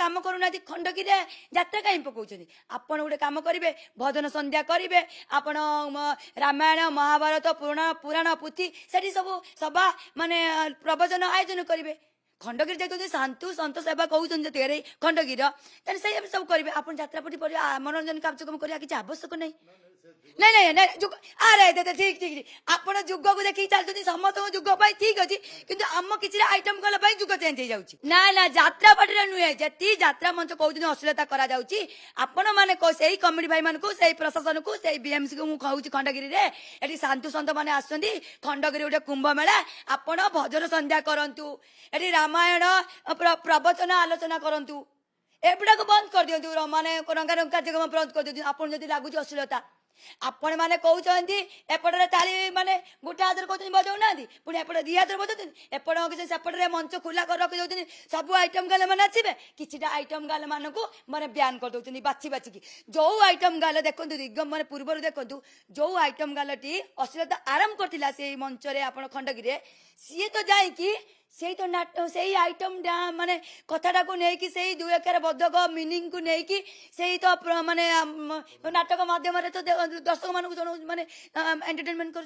काम करूना खंडगिरी यात्रा कहीं पकाउछन् आपण गोटे काम करेंगे भजन संध्या करेंगे आपण रामायण महाभारत पुराण पुराण पुथी सेठी सब सभा माने प्रवचन आयोजन करेंगे खंडगिरी जाते शांतु सत सेवा कहते खंडगिरी से सब करेंगे आप यात्रापटी पर मनोरंजन कार्यक्रम करने किसी आवश्यक नहीं नहीं नहीं नहीं जुग अरे दे ठीक ठीक आपण जुग को देखिए चलते समस्त जुग ठीक अच्छे किंतु आम किसी आइटम कला जुग चेंज हो जाऊँ ना ना यात्रा पार्टी नुहे जी यात्रा मंच कहते अश्लीलता आपण मैंने से कमिटी भाई मान से प्रशासन को से बीएमसी को मुझे खंडगिरी में शांतु सत मैंने आसुँच खंडगिरी गोटे कुंभ मेला आपण भजन संध्या करूँ ये रामायण प्रवचन आलोचना करूँ एगुड़ा बंद कर दिखाँ माने रंगारंग कार्यक्रम बंद कर दिखाँ आपन जदि लगुच अश्लीलता आपण मैंने कहते एपटे ताली माने गोटे हाथ कहते बजाऊ ना पुणी एपटे दी हाथ बजाऊ एपटे सेपटे मंच खुला कर रखी दौरान सब आइटम गाल मैंने आसवे कि आइटम गाल मान को मैंने ब्यान कर दौरान बाछी बाछिकी जो आइटम गाल देखो दिगम मैंने पूर्व देखु जो आइटम गालटी अश्लीलता आरंभ करता से मंच आप खंडगिरी सी तो जाकि से तो नाट से आइटम माने कथाटा को लेकिन से दुई अक्षर बद्धक मीनिंग को लेकिन से तो माने नाटक माध्यम तो दर्शक मान माने एंटरटेनमेंट कर